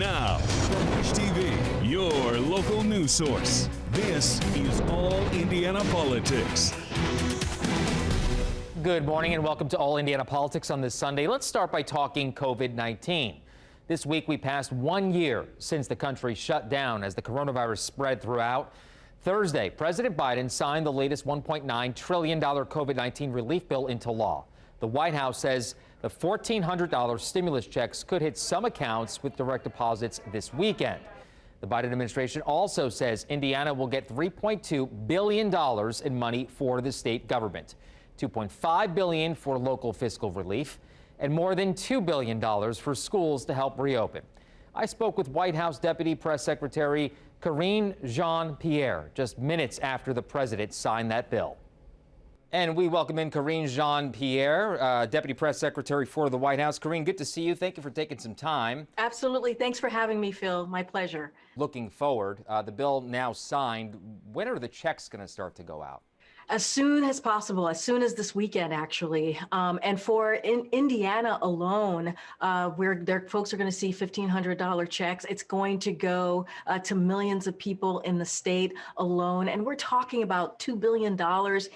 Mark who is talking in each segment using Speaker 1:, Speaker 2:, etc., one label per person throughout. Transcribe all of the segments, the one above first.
Speaker 1: Now, from TV, your local news source, this is All Indiana Politics.
Speaker 2: Good morning and welcome to All Indiana Politics on this Sunday. Let's start by talking COVID-19. This week we passed 1 year since the country shut down as the coronavirus spread throughout. Thursday, President Biden signed the latest $1.9 trillion COVID-19 relief bill into law. The White House says the $1,400 stimulus checks could hit some accounts with direct deposits this weekend. The Biden administration also says Indiana will get $3.2 billion in money for the state government, $2.5 billion for local fiscal relief, and more than $2 billion for schools to help reopen. I spoke with White House Deputy Press Secretary Karine Jean-Pierre just minutes after the president signed that bill. And we welcome in Karine Jean-Pierre, Deputy Press Secretary for the White House. Karine, good to see you. Thank you for taking some time.
Speaker 3: Absolutely. Thanks for having me, Phil. My pleasure.
Speaker 2: Looking forward, the bill now signed. When are the checks going to start to go out?
Speaker 3: As soon as possible, as soon as this weekend, actually. And for Indiana alone, where folks are going to see $1,500 checks, it's going to go to millions of people in the state alone. And we're talking about $2 billion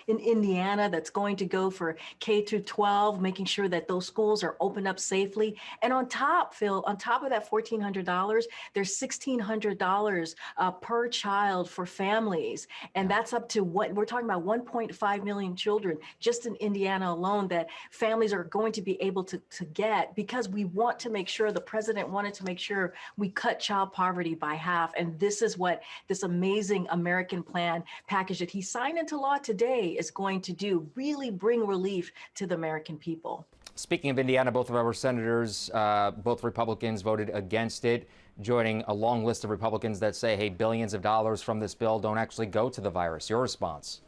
Speaker 3: in Indiana that's going to go for K through 12, making sure that those schools are opened up safely. And on top, Phil, on top of that $1,400, there's $1,600 per child for families. And that's up to what we're talking about, 1.5 million children just in Indiana alone that families are going to be able to get, because we want to make sure, the president wanted to make sure we cut child poverty by half. And this is what this amazing American plan package that he signed into law today is going to do, really bring relief to the American people.
Speaker 2: Speaking of Indiana, both of our senators, both Republicans, voted against it, joining a long list of Republicans that say, hey, billions of dollars from this bill don't actually go to the virus. Your response?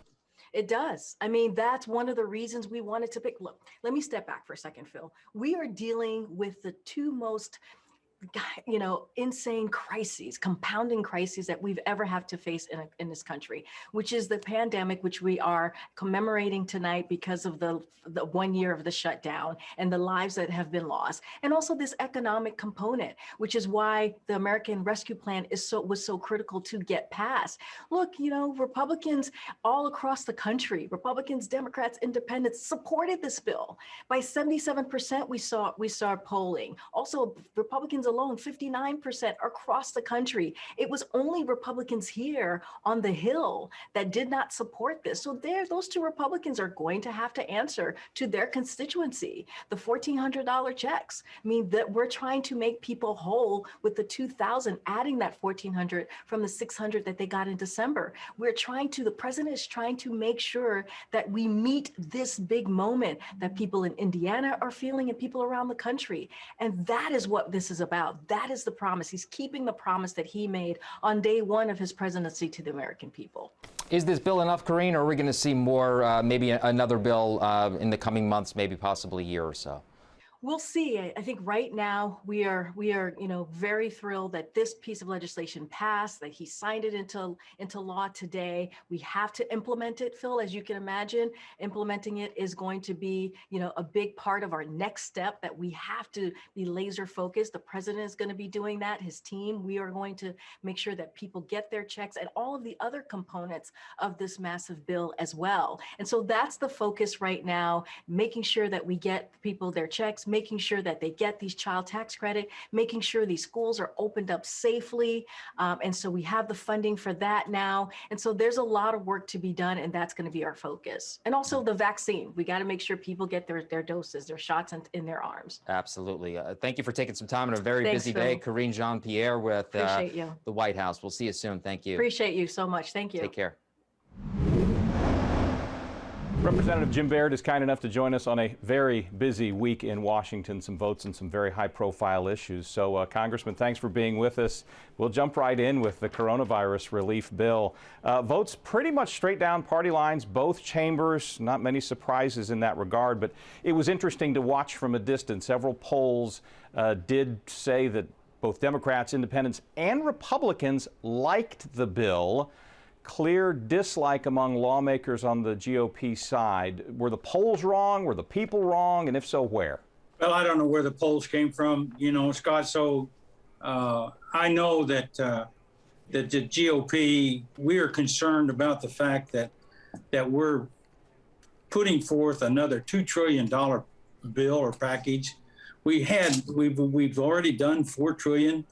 Speaker 3: It does. I mean, that's one of the reasons we wanted to pick. Look, let me step back for a second, Phil. We are dealing with the two most insane crises, compounding crises that we've ever had to face in this country, which is the pandemic, which we are commemorating tonight because of the 1 year of the shutdown and the lives that have been lost. And also this economic component, which is why the American Rescue Plan was so critical to get passed. Look, Republicans all across the country, Republicans, Democrats, Independents supported this bill. By 77% we saw polling. Also, Republicans alone, 59% across the country. It was only Republicans here on the Hill that did not support this. So those two Republicans are going to have to answer to their constituency. The $1,400 checks. I mean, that we're trying to make people whole with the $2,000, adding that $1,400 from the $600 that they got in December. The president is trying to make sure that we meet this big moment that people in Indiana are feeling and people around the country. And that is what this is about. That is the promise. He's keeping the promise that he made on day one of his presidency to the American people.
Speaker 2: Is this bill enough, Karine, or are we going to see more, maybe another bill in the coming months, maybe possibly a year or so?
Speaker 3: We'll see. I think right now we are very thrilled that this piece of legislation passed, that he signed it into law today. We have to implement it, Phil, as you can imagine. Implementing it is going to be, a big part of our next step, that we have to be laser focused. The president is going to be doing that, his team. We are going to make sure that people get their checks and all of the other components of this massive bill as well. And so that's the focus right now, making sure that we get people their checks, making sure that they get these child tax credit, making sure these schools are opened up safely. And so we have the funding for that now. And so there's a lot of work to be done, and that's going to be our focus. And also the vaccine. We got to make sure people get their doses, their shots in their arms.
Speaker 2: Absolutely. Thank you for taking some time on a very busy
Speaker 3: Phil.
Speaker 2: day. Karine Jean-Pierre with
Speaker 3: the
Speaker 2: White House. We'll see you soon. Thank you.
Speaker 3: Appreciate you so much. Thank you.
Speaker 2: Take care.
Speaker 4: Representative Jim Baird is kind enough to join us on a very busy week in Washington, some votes and some very high-profile issues. So, Congressman, thanks for being with us. We'll jump right in with the coronavirus relief bill. Votes pretty much straight down party lines, both chambers, not many surprises in that regard, but it was interesting to watch from a distance. Several polls did say that both Democrats, Independents, and Republicans liked the bill. Clear dislike among lawmakers on the GOP side. Were the polls wrong? Were the people wrong? And if so, where?
Speaker 5: Well, I don't know where the polls came from. It's got so I know that the GOP, we are concerned about the fact that we're putting forth another $2 trillion bill or package. We've already done $4 trillion,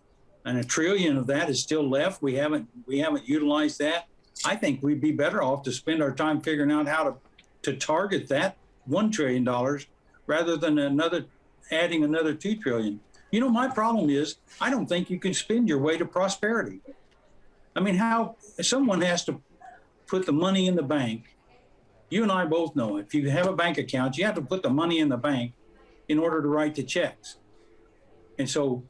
Speaker 5: and $1 trillion of that is still left. We haven't utilized that. I think we'd be better off to spend our time figuring out how to target that $1 trillion rather than adding another $2 trillion. You know, my problem is I don't think you can spend your way to prosperity. I mean, how someone has to put the money in the bank. You and I both know if you have a bank account, you have to put the money in the bank in order to write the checks. And so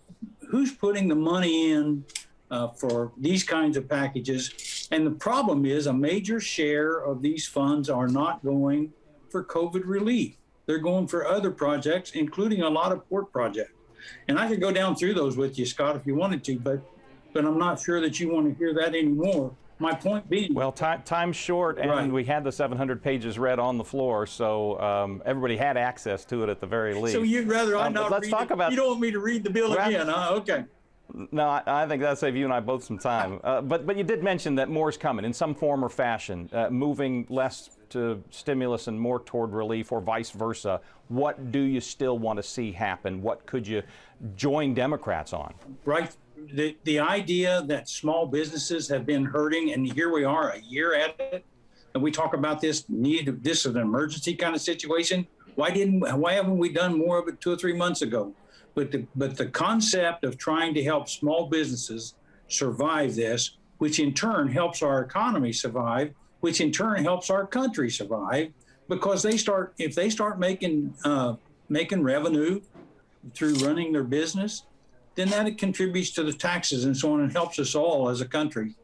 Speaker 5: who's putting the money in for these kinds of packages? And the problem is a major share of these funds are not going for COVID relief. They're going for other projects, including a lot of port projects. And I could go down through those with you, Scott, if you wanted to, but I'm not sure that you want to hear that anymore. My point being... Well,
Speaker 4: time's short, and right. We had the 700 pages read on the floor, so everybody had access to it at the very least.
Speaker 5: So you'd rather I not
Speaker 4: let's
Speaker 5: read
Speaker 4: talk
Speaker 5: it?
Speaker 4: About...
Speaker 5: You don't want me to read the bill again, huh? Okay.
Speaker 4: No, I think that'll save you and I both some time. But you did mention that more's coming in some form or fashion, moving less to stimulus and more toward relief, or vice versa. What do you still want to see happen? What could you join Democrats on? Right.
Speaker 5: The idea that small businesses have been hurting, and here we are a year at it, and we talk about this is an emergency kind of situation. Why haven't we done more of it 2 or 3 months ago? But the concept of trying to help small businesses survive this, which in turn helps our economy survive, which in turn helps our country survive, because if they start making revenue through running their business, then that contributes to the taxes and so on, and helps us all as a country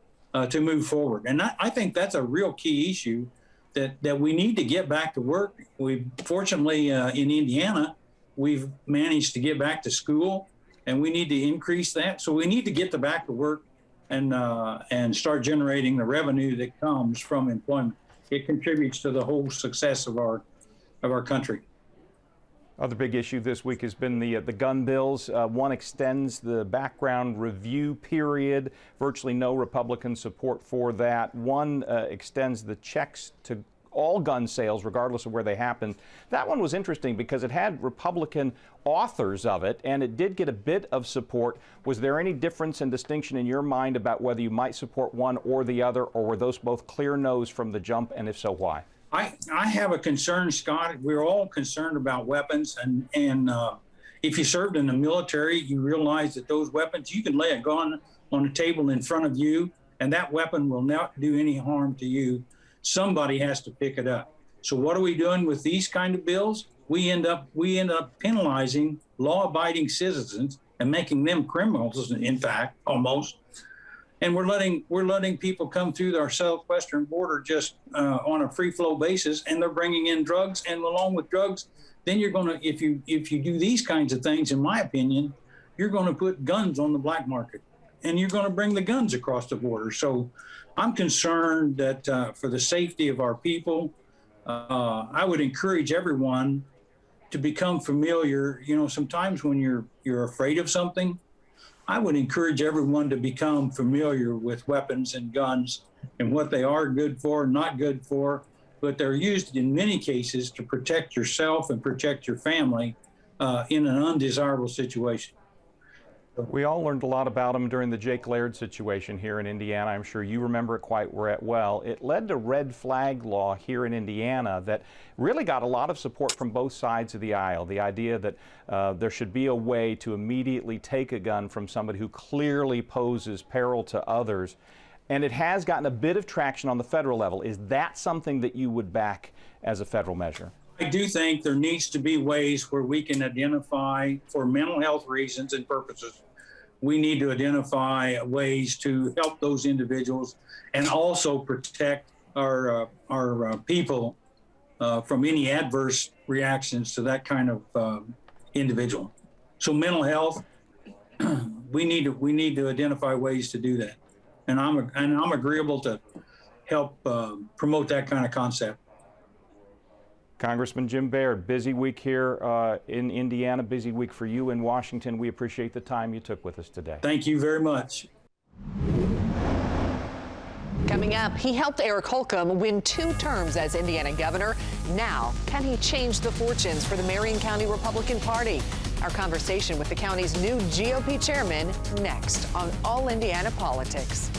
Speaker 5: to move forward. And I think that's a real key issue that we need to get back to work. We fortunately in Indiana, we've managed to get back to school, and we need to increase that. So we need to get back to work and start generating the revenue that comes from employment. It contributes to the whole success of our country.
Speaker 4: Other big issue this week has been the gun bills. One extends the background review period. Virtually no Republican support for that. One extends the checks to all gun sales, regardless of where they happen. That one was interesting because it had Republican authors of it, and it did get a bit of support. Was there any difference and distinction in your mind about whether you might support one or the other, or were those both clear no's from the jump, and if so, why?
Speaker 5: I have a concern, Scott. We're all concerned about weapons, and if you served in the military, you realize that those weapons, you can lay a gun on a table in front of you, and that weapon will not do any harm to you. Somebody has to pick it up. So what are we doing with these kind of bills? We end up penalizing law-abiding citizens and making them criminals, in fact, almost. And we're letting people come through our southwestern border just on a free flow basis, and they're bringing in drugs. And along with drugs, then you're going to, if you do these kinds of things, in my opinion, you're going to put guns on the black market, and you're going to bring the guns across the border. So I'm concerned that for the safety of our people, I would encourage everyone to become familiar. You know, sometimes when you're afraid of something, I would encourage everyone to become familiar with weapons and guns and what they are good for, not good for, but they're used in many cases to protect yourself and protect your family in an undesirable situation.
Speaker 4: We all learned a lot about them during the Jake Laird situation here in Indiana. I'm sure you remember it quite well. It led to red flag law here in Indiana that really got a lot of support from both sides of the aisle. The idea that there should be a way to immediately take a gun from somebody who clearly poses peril to others. And it has gotten a bit of traction on the federal level. Is that something that you would back as a federal measure?
Speaker 5: I do think there needs to be ways where we can identify, for mental health reasons and purposes, we need to identify ways to help those individuals and also protect our people from any adverse reactions to that kind of individual. So mental health, we need to identify ways to do that, and I'm agreeable to help promote that kind of concept.
Speaker 4: Congressman Jim Baird, busy week here in Indiana, busy week for you in Washington. We appreciate the time you took with us today.
Speaker 5: Thank you very much.
Speaker 6: Coming up, he helped Eric Holcomb win 2 terms as Indiana governor. Now, can he change the fortunes for the Marion County Republican Party? Our conversation with the county's new GOP chairman next on All Indiana Politics.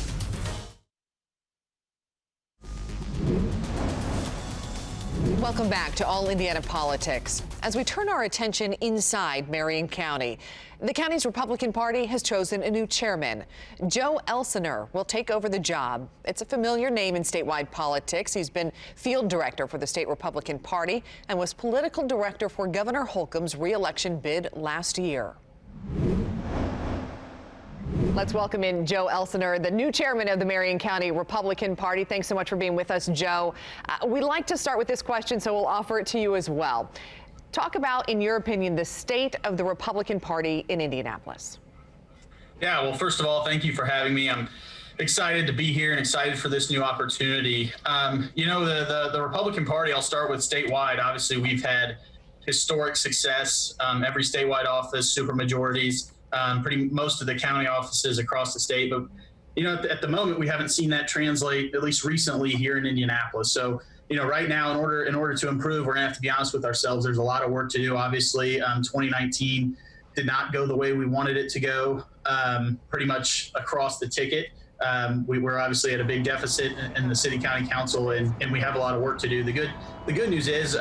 Speaker 6: Welcome back to All Indiana Politics. As we turn our attention inside Marion County, the county's Republican Party has chosen a new chairman. Joe Elsener will take over the job. It's a familiar name in statewide politics. He's been field director for the state Republican Party and was political director for Governor Holcomb's re-election bid last year. Let's welcome in Joe Elsener, the new chairman of the Marion County Republican Party. Thanks so much for being with us, Joe. We like to start with this question, so we'll offer it to you as well. Talk about, in your opinion, the state of the Republican Party in Indianapolis.
Speaker 7: Yeah, well, first of all, thank you for having me. I'm excited to be here and excited for this new opportunity. You know, the Republican Party, I'll start with statewide. Obviously, we've had historic success, every statewide office, supermajorities. Most of the county offices across the state. But, you know, at the moment, we haven't seen that translate, at least recently, here in Indianapolis. So, you know, right now, in order to improve, we're going to have to be honest with ourselves. There's a lot of work to do. Obviously, 2019 did not go the way we wanted it to go, pretty much across the ticket. We were obviously at a big deficit in the city county council, and we have a lot of work to do. The good news is,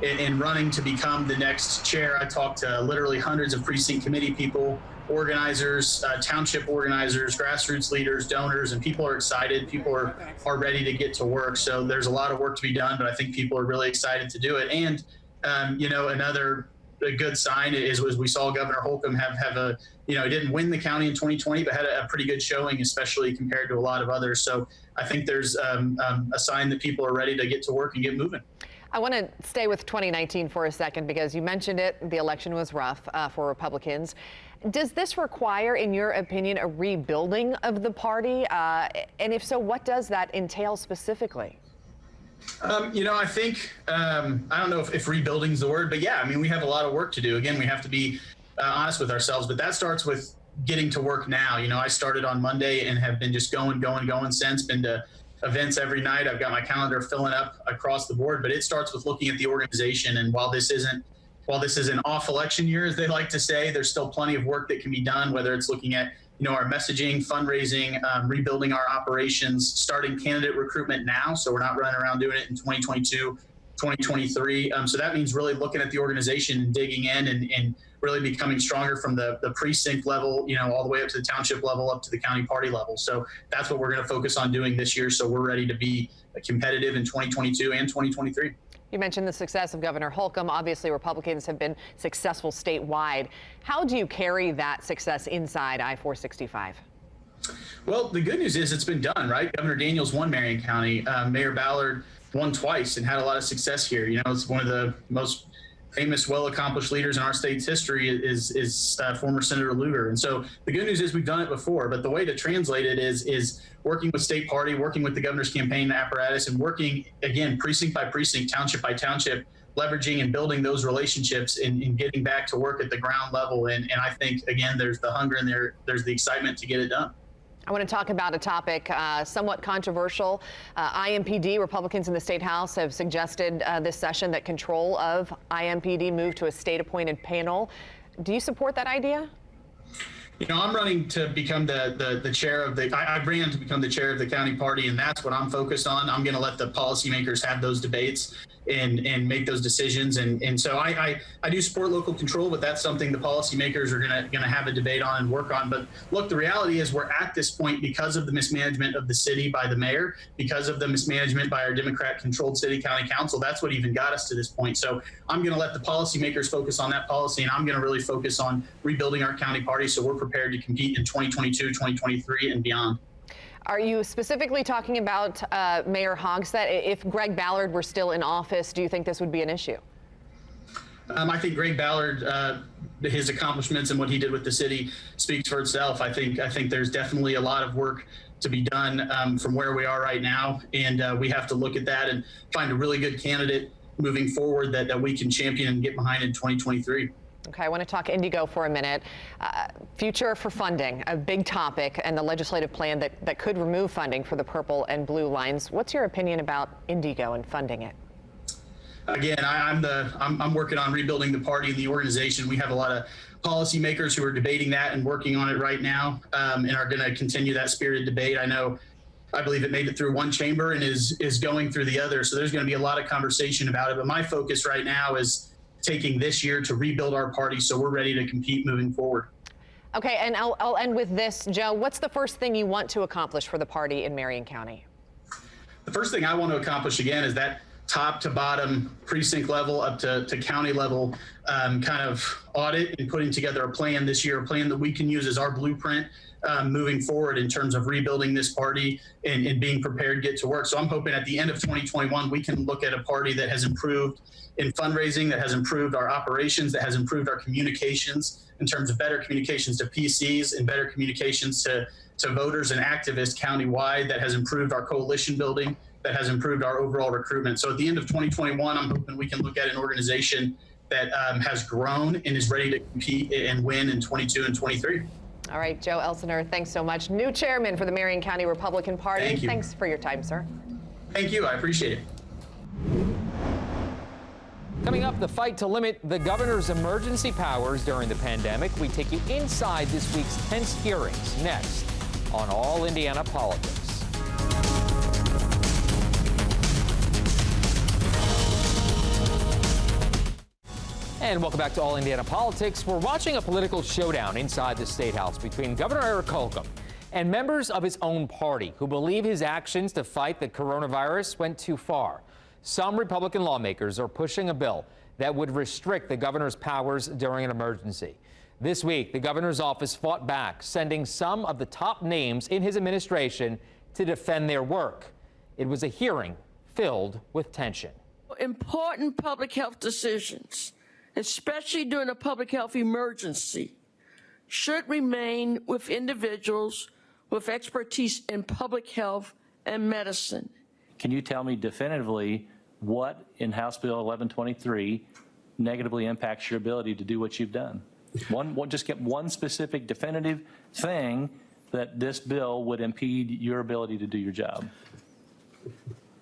Speaker 7: in running to become the next chair, I talked to literally hundreds of precinct committee people, organizers, township organizers, grassroots leaders, donors, and people are excited. People are ready to get to work. So there's a lot of work to be done, but I think people are really excited to do it. And, you know, another good sign is we saw Governor Holcomb have a, you know, he didn't win the county in 2020, but had a pretty good showing, especially compared to a lot of others. So I think there's a sign that people are ready to get to work and get moving.
Speaker 6: I want to stay with 2019 for a second because you mentioned it. The election was rough for Republicans. Does this require, in your opinion, a rebuilding of the party? And if so, what does that entail specifically?
Speaker 7: You know, I think, I don't know if rebuilding is the word, but yeah, I mean, we have a lot of work to do. Again, we have to be honest with ourselves, but that starts with getting to work now. You know, I started on Monday and have been just going since, been to events every night. I've got my calendar filling up across the board, but it starts with looking at the organization. And while this is an off election year, as they like to say, there's still plenty of work that can be done, whether it's looking at, you know, our messaging, fundraising, rebuilding our operations, starting candidate recruitment now. So we're not running around doing it in 2022, 2023. So that means really looking at the organization and digging in and really becoming stronger from the precinct level, you know, all the way up to the township level, up to the county party level. So that's what we're going to focus on doing this year. So we're ready to be competitive in 2022 and 2023.
Speaker 6: You mentioned the success of Governor Holcomb. Obviously, Republicans have been successful statewide. How do you carry that success inside I-465?
Speaker 7: Well, the good news is it's been done, right? Governor Daniels won Marion County. Mayor Ballard won twice and had a lot of success here. You know, it's one of the most famous, well-accomplished leaders in our state's history is former Senator Lugar. And so the good news is we've done it before, but the way to translate it is working with state party, working with the governor's campaign apparatus, and working, again, precinct by precinct, township by township, leveraging and building those relationships and getting back to work at the ground level. And I think, again, there's the hunger and there's the excitement to get it done.
Speaker 6: I want to talk about a topic somewhat controversial. IMPD, Republicans in the State House have suggested this session that control of IMPD move to a state-appointed panel. Do you support that idea?
Speaker 7: You know, I'm running to become the chair of I ran to become the chair of the county party, and that's what I'm focused on. I'm going to let the policymakers have those debates and make those decisions. And so I do support local control, but that's something the policymakers are going to have a debate on and work on. But look, the reality is we're at this point because of the mismanagement of the city by the mayor, because of the mismanagement by our Democrat-controlled city county council. That's what even got us to this point. So I'm going to let the policymakers focus on that policy, and I'm going to really focus on rebuilding our county party so we're prepared to compete in 2022, 2023, and beyond.
Speaker 6: Are you specifically talking about Mayor Hogsett? If Greg Ballard were still in office, do you think this would be an issue?
Speaker 7: I think Greg Ballard, his accomplishments and what he did with the city speaks for itself. I think there's definitely a lot of work to be done from where we are right now, and we have to look at that and find a really good candidate moving forward that we can champion and get behind in 2023.
Speaker 6: Okay, I want to talk Indigo for a minute. Future for funding, a big topic, and the legislative plan that could remove funding for the purple and blue lines. What's your opinion about Indigo and funding it?
Speaker 7: Again, I'm working on rebuilding the party and the organization. We have a lot of policymakers who are debating that and working on it right now, and are going to continue that spirited debate. I believe it made it through one chamber and is going through the other. So there's going to be a lot of conversation about it. But my focus right now is taking this year to rebuild our party so we're ready to compete moving forward.
Speaker 6: Okay, and I'll end with this. Joe, what's the first thing you want to accomplish for the party in Marion County?
Speaker 7: The first thing I want to accomplish, again, is that top to bottom precinct level up to county level kind of audit and putting together a plan this year, a plan that we can use as our blueprint moving forward in terms of rebuilding this party and being prepared to get to work. So I'm hoping at the end of 2021, we can look at a party that has improved in fundraising, that has improved our operations, that has improved our communications in terms of better communications to PCs and better communications to voters and activists countywide, that has improved our coalition building, that has improved our overall recruitment. So at the end of 2021, I'm hoping we can look at an organization that has grown and is ready to compete and win in 22 and 23.
Speaker 6: All right, Joe Elsener, thanks so much. New chairman for the Marion County Republican Party.
Speaker 7: Thank you.
Speaker 6: Thanks for your time, sir.
Speaker 7: Thank you. I appreciate it.
Speaker 2: Coming up, the fight to limit the governor's emergency powers during the pandemic. We take you inside this week's tense hearings next on All Indiana Politics. And welcome back to All Indiana Politics. We're watching a political showdown inside the State House between Governor Eric Holcomb and members of his own party who believe his actions to fight the coronavirus went too far. Some Republican lawmakers are pushing a bill that would restrict the governor's powers during an emergency. This week, the governor's office fought back, sending some of the top names in his administration to defend their work. It was a hearing filled with tension.
Speaker 8: Important public health decisions, especially during a public health emergency, should remain with individuals with expertise in public health and medicine.
Speaker 9: Can you tell me definitively what in House Bill 1123 negatively impacts your ability to do what you've done? Just get one specific definitive thing that this bill would impede your ability to do your job.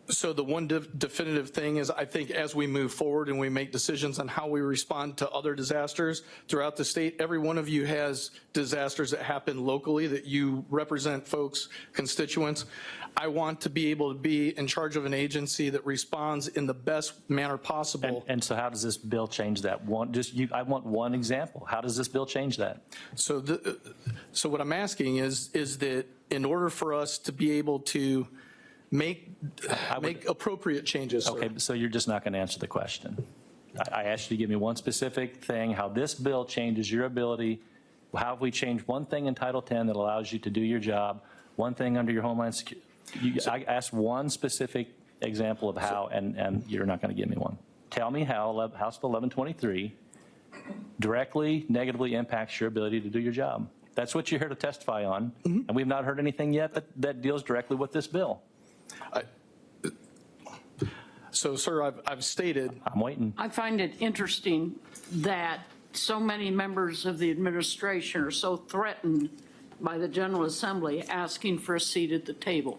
Speaker 10: So the one definitive thing is, I think as we move forward and we make decisions on how we respond to other disasters throughout the state, every one of you has disasters that happen locally that you represent folks, constituents. I want to be able to be in charge of an agency that responds in the best manner possible.
Speaker 9: And so how does this bill change that? I want one example. How does this bill change that?
Speaker 10: So what I'm asking is that in order for us to be able to make appropriate changes.
Speaker 9: Okay, so you're just not going to answer the question. I asked you to give me one specific thing, how this bill changes your ability. How have we changed one thing in Title 10 that allows you to do your job, one thing under your Homeland Security? I asked one specific example of how, and you're not going to give me one. Tell me how House Bill 1123 directly, negatively impacts your ability to do your job. That's what you're here to testify on, and we've not heard anything yet that deals directly with this bill.
Speaker 10: So, sir, I've stated.
Speaker 9: I'm waiting.
Speaker 8: I find it interesting that so many members of the administration are so threatened by the General Assembly asking for a seat at the table.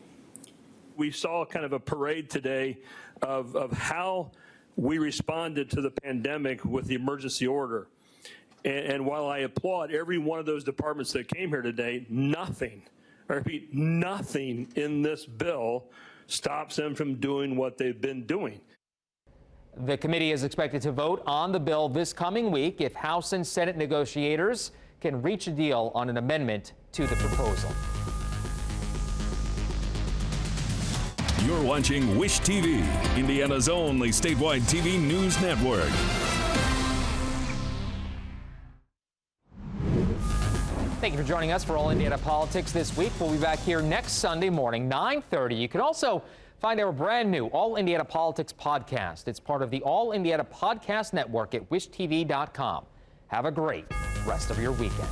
Speaker 11: We saw kind of a parade today of how we responded to the pandemic with the emergency order. And while I applaud every one of those departments that came here today, nothing, I repeat, nothing in this bill stops them from doing what they've been doing.
Speaker 2: The committee is expected to vote on the bill this coming week if House and Senate negotiators can reach a deal on an amendment to the proposal.
Speaker 1: You're watching Wish TV, Indiana's only statewide TV news network.
Speaker 2: Thank you for joining us for All Indiana Politics this week. We'll be back here next Sunday morning, 9:30. You can also find our brand new All Indiana Politics podcast. It's part of the All Indiana Podcast Network at wishtv.com. Have a great rest of your weekend.